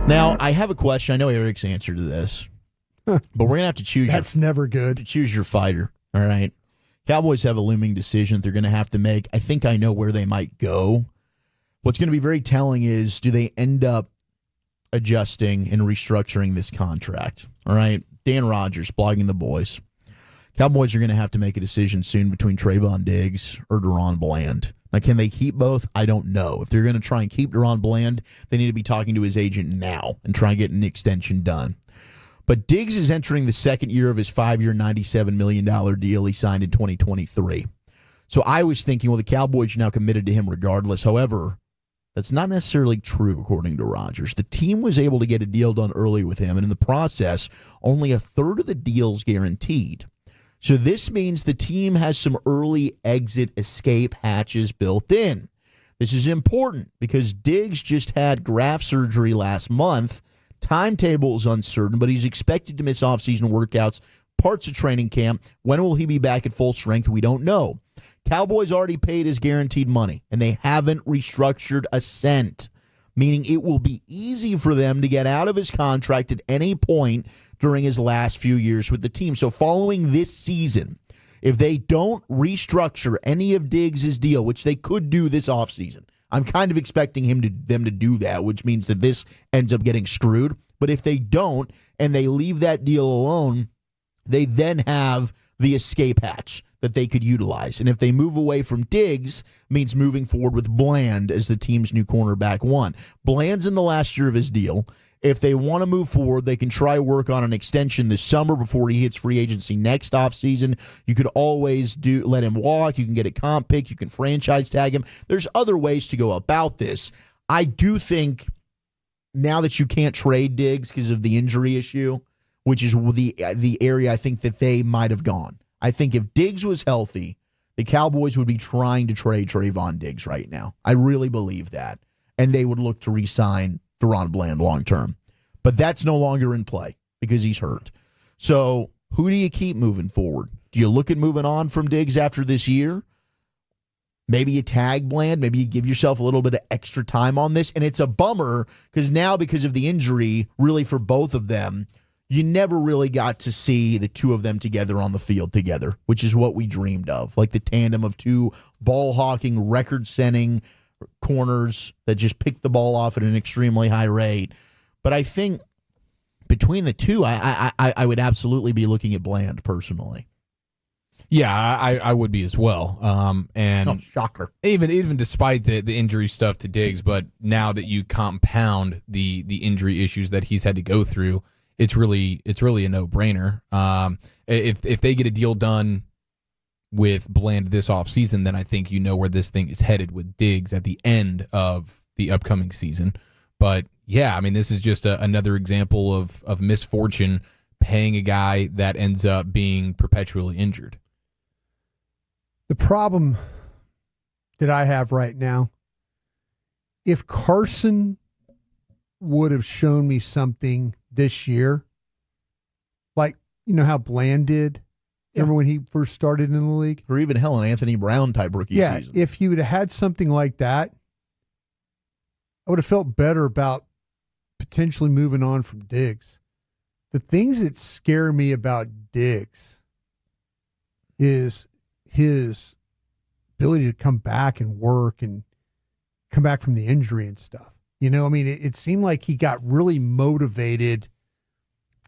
Now, I have a question. I know Eric's answer to this, but we're going to have to choose. That's never good. To choose your fighter, all right? Cowboys have a looming decision they're going to have to make. I think I know where they might go. What's going to be very telling is, do they end up adjusting and restructuring this contract? All right? Dan Rogers, blogging the boys. Cowboys are going to have to make a decision soon between Trevon Diggs or DaRon Bland. Now, can they keep both? I don't know. If they're going to try and keep DaRon Bland, they need to be talking to his agent now and try and get an extension done. But Diggs is entering the second year of his 5-year, $97 million deal he signed in 2023. So I was thinking, well, the Cowboys are now committed to him regardless. However, that's not necessarily true, according to Rodgers. The team was able to get a deal done early with him, and in the process, only a third of the deal's guaranteed. So this means the team has some early exit escape hatches built in. This is important because Diggs just had graft surgery last month. Timetable is uncertain, but he's expected to miss offseason workouts, parts of training camp. When will he be back at full strength? We don't know. Cowboys already paid his guaranteed money, and they haven't restructured a cent, meaning it will be easy for them to get out of his contract at any point during his last few years with the team. So following this season, if they don't restructure any of Diggs' deal, which they could do this offseason, I'm kind of expecting them to do that, which means that this ends up getting screwed. But if they don't and they leave that deal alone, they then have the escape hatch that they could utilize. And if they move away from Diggs, means moving forward with Bland as the team's new cornerback one. Bland's in the last year of his deal. If they want to move forward, they can try work on an extension this summer before he hits free agency next offseason. You could always let him walk. You can get a comp pick. You can franchise tag him. There's other ways to go about this. I do think now that you can't trade Diggs because of the injury issue, which is the area I think that they might have gone. I think if Diggs was healthy, the Cowboys would be trying to trade Trevon Diggs right now. I really believe that. And they would look to re-sign DaRon Bland long term. But that's no longer in play because he's hurt. So who do you keep moving forward? Do you look at moving on from Diggs after this year? Maybe you tag Bland. Maybe you give yourself a little bit of extra time on this. And it's a bummer because now, because of the injury, really for both of them, you never really got to see the two of them together on the field together, which is what we dreamed of, like the tandem of two ball-hawking, record-setting corners that just pick the ball off at an extremely high rate. But I think between the two, I would absolutely be looking at Bland personally. Yeah, I would be as well. And shocker. Even despite the injury stuff to Diggs, but now that you compound the injury issues that he's had to go through, it's really a no-brainer. If they get a deal done with Bland this offseason, then I think you know where this thing is headed with Diggs at the end of the upcoming season. But yeah, I mean, this is just another example of misfortune, paying a guy that ends up being perpetually injured. The problem that I have right now, if Carson would have shown me something this year, like, you know how Bland did, remember when he first started in the league? Or even an Anthony Brown type rookie season. Yeah, if he would have had something like that, I would have felt better about potentially moving on from Diggs. The things that scare me about Diggs is his ability to come back and work and come back from the injury and stuff. You know, I mean, it seemed like he got really motivated.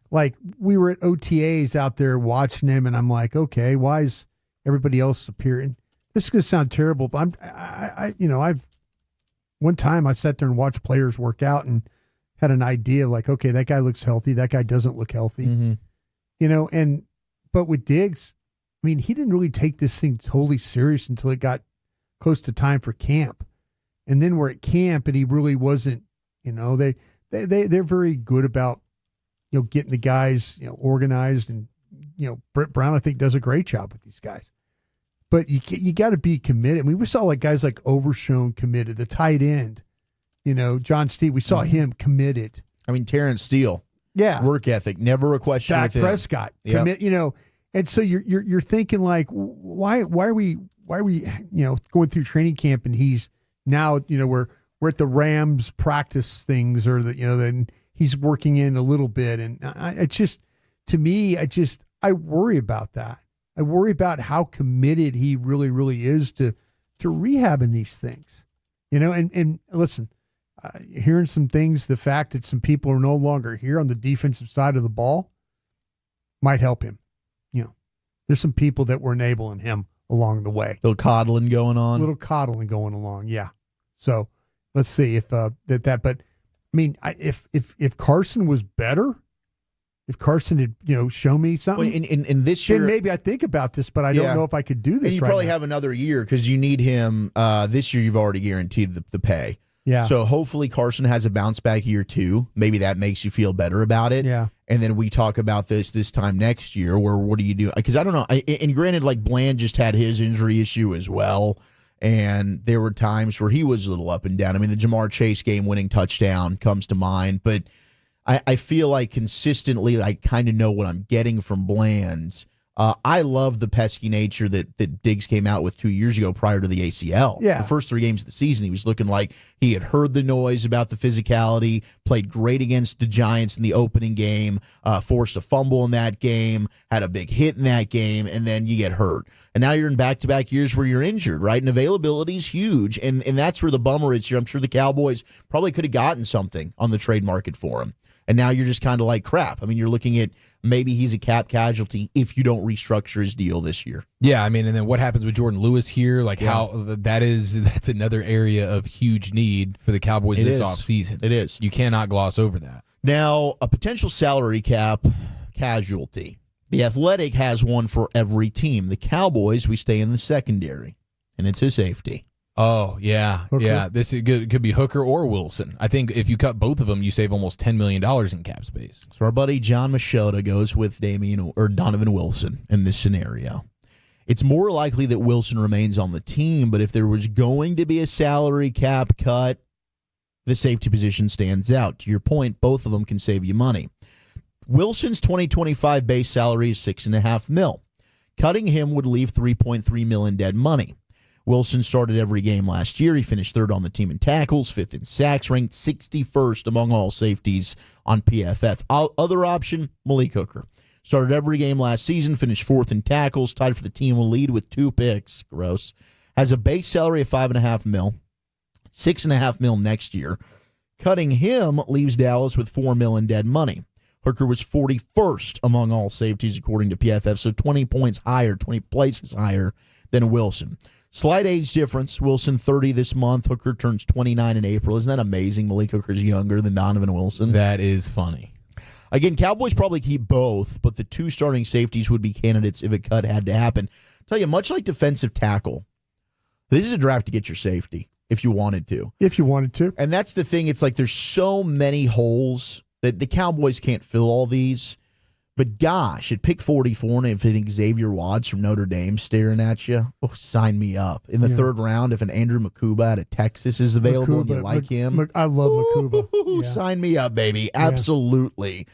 Like, we were at OTAs out there watching him, and I'm like, okay, why is everybody else appearing? This is going to sound terrible, but I've one time I sat there and watched players work out and had an idea like, okay, that guy looks healthy, that guy doesn't look healthy. Mm-hmm. You know, but with Diggs, I mean, he didn't really take this thing totally serious until it got close to time for camp. And then we're at camp and he really wasn't, you know, they're very good about, you know, getting the guys, you know, organized, and, you know, Britt Brown, I think, does a great job with these guys. But you got to be committed. I mean, we saw like guys like Overshown committed, the tight end, you know, John Steve, we saw him committed. I mean, Terrence Steele. Yeah. Work ethic, never a question Dak with him. Prescott, commit, you know. And so you're thinking like, why are we, you know, going through training camp and he's now, you know, we're at the Rams practice things, or the, you know, then he's working in a little bit. And I worry about that. I worry about how committed he really, really is to rehabbing these things. And listen, hearing some things, the fact that some people are no longer here on the defensive side of the ball might help him. There's some people that were enabling him along the way. Little coddling going on. Yeah. So let's see if that. But I mean, if Carson was better, if Carson had shown me something, in this year, then maybe I think about this. But I don't know if I could do this. And you probably have another year because you need him. This year, you've already guaranteed the pay. Yeah. So hopefully Carson has a bounce back year too. Maybe that makes you feel better about it. Yeah. And then we talk about this time next year where what do you do? Because I don't know. And granted, like Bland just had his injury issue as well. And there were times where he was a little up and down. I mean, the Jamar Chase game-winning touchdown comes to mind. But I feel like consistently I kind of know what I'm getting from Bland. I love the pesky nature that Diggs came out with 2 years ago prior to the ACL. Yeah. The first 3 games of the season, he was looking like he had heard the noise about the physicality, played great against the Giants in the opening game, forced a fumble in that game, had a big hit in that game, and then you get hurt. And now you're in back-to-back years where you're injured, right? And availability is huge, and that's where the bummer is here. I'm sure the Cowboys probably could have gotten something on the trade market for him. And now you're just kind of like, crap. I mean, you're looking at maybe he's a cap casualty if you don't restructure his deal this year. Yeah, I mean, and then what happens with Jordan Lewis here? Like how that's another area of huge need for the Cowboys this offseason. It is. You cannot gloss over that. Now, a potential salary cap casualty. The Athletic has one for every team. The Cowboys, we stay in the secondary, and it's his safety. Oh, yeah. Hooker. Yeah. This could be Hooker or Wilson. I think if you cut both of them, you save almost $10 million in cap space. So our buddy John Machota goes with Donovan Wilson in this scenario. It's more likely that Wilson remains on the team, but if there was going to be a salary cap cut, the safety position stands out. To your point, both of them can save you money. Wilson's 2025 base salary is $6.5 million. Cutting him would leave $3.3 million in dead money. Wilson started every game last year. He finished third on the team in tackles, fifth in sacks, ranked 61st among all safeties on PFF. Other option, Malik Hooker. Started every game last season, finished fourth in tackles, tied for the team lead with 2 picks. Gross. Has a base salary of $5.5 million, $6.5 million next year. Cutting him leaves Dallas with $4 million in dead money. Hooker was 41st among all safeties according to PFF, so 20 places higher than Wilson. Slight age difference. Wilson 30 this month. Hooker turns 29 in April. Isn't that amazing? Malik Hooker's younger than Donovan Wilson. That is funny. Again, Cowboys probably keep both, but the 2 starting safeties would be candidates if a cut had to happen. I'll tell you, much like defensive tackle, this is a draft to get your safety if you wanted to. If you wanted to. And that's the thing. It's like there's so many holes that the Cowboys can't fill all these. But gosh, at pick 44, and if Xavier Watts from Notre Dame staring at you, sign me up. In the third round, if an Andrew Makuba out of Texas is available and you like him. I love Makuba. Sign me up, baby. Absolutely.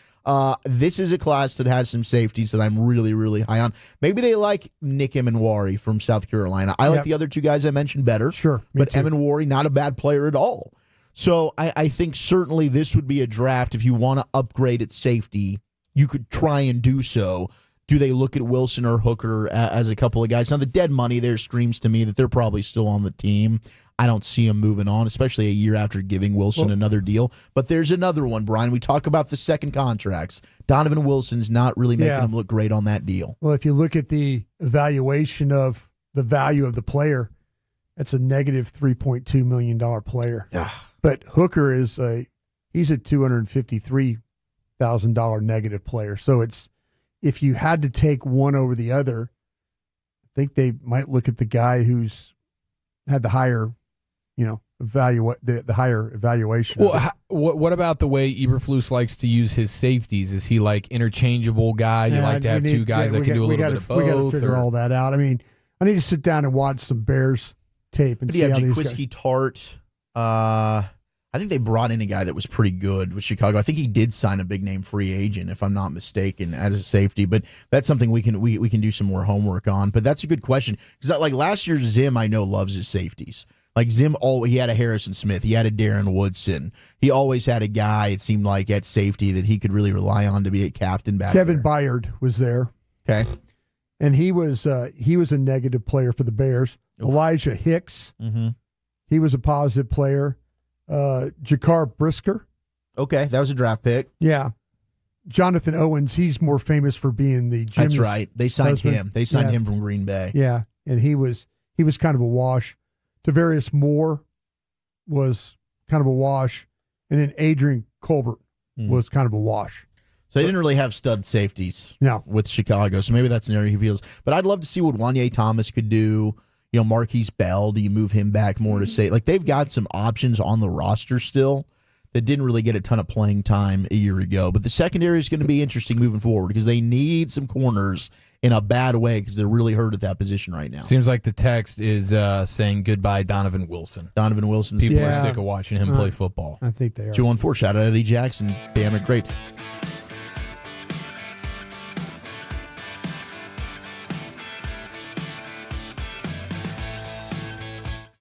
This is a class that has some safeties that I'm really, really high on. Maybe they like Nick Emanwari from South Carolina. I like the other 2 guys I mentioned better. Sure. But Emanwari, not a bad player at all. So I think certainly this would be a draft if you want to upgrade at safety. You could try and do so. Do they look at Wilson or Hooker as a couple of guys? Now, the dead money there screams to me that they're probably still on the team. I don't see them moving on, especially a year after giving Wilson another deal. But there's another one, Brian. We talk about the second contracts. Donovan Wilson's not really making him look great on that deal. Well, if you look at the evaluation of the value of the player, that's a negative $3.2 million player. Yeah. But Hooker he's a $253,000 negative player. So it's, if you had to take one over the other, I think they might look at the guy who's had the higher, the higher evaluation. Well, what about the way Eberflus likes to use his safeties? Is he like interchangeable guy? You like to have 2 guys that can do a little bit of both? We got to figure all that out. I mean, I need to sit down and watch some Bears tape and see how these guys. Jaquiski Tart. I think they brought in a guy that was pretty good with Chicago. I think he did sign a big name free agent, if I'm not mistaken, as a safety. But that's something we can do some more homework on. But that's a good question because like last year's Zim, I know loves his safeties. Like Zim, he had a Harrison Smith. He had a Darren Woodson. He always had a guy, it seemed like, at safety that he could really rely on to be a captain back Kevin there. Byard was there. Okay. And he was a negative player for the Bears. Oof. Elijah Hicks, he was a positive player. Jakar Brisker. Okay, that was a draft pick. Yeah. Jonathan Owens, he's more famous for being the gymnast. That's right. They signed husband. him. They signed him from Green Bay. Yeah, and he was kind of a wash. Tavarius Moore was kind of a wash, and then Adrian Colbert was kind of a wash. So they didn't really have stud safeties with Chicago, so maybe that's an area he feels. But I'd love to see what Wanye Thomas could do. You know, Marquise Bell, do you move him back more to say? Like, they've got some options on the roster still that didn't really get a ton of playing time a year ago. But the secondary is going to be interesting moving forward because they need some corners in a bad way because they're really hurt at that position right now. Seems like the text is saying goodbye Donovan Wilson. Donovan Wilson's People are sick of watching him play football. I think they are. 214, shout out Eddie Jackson. Damn it, great.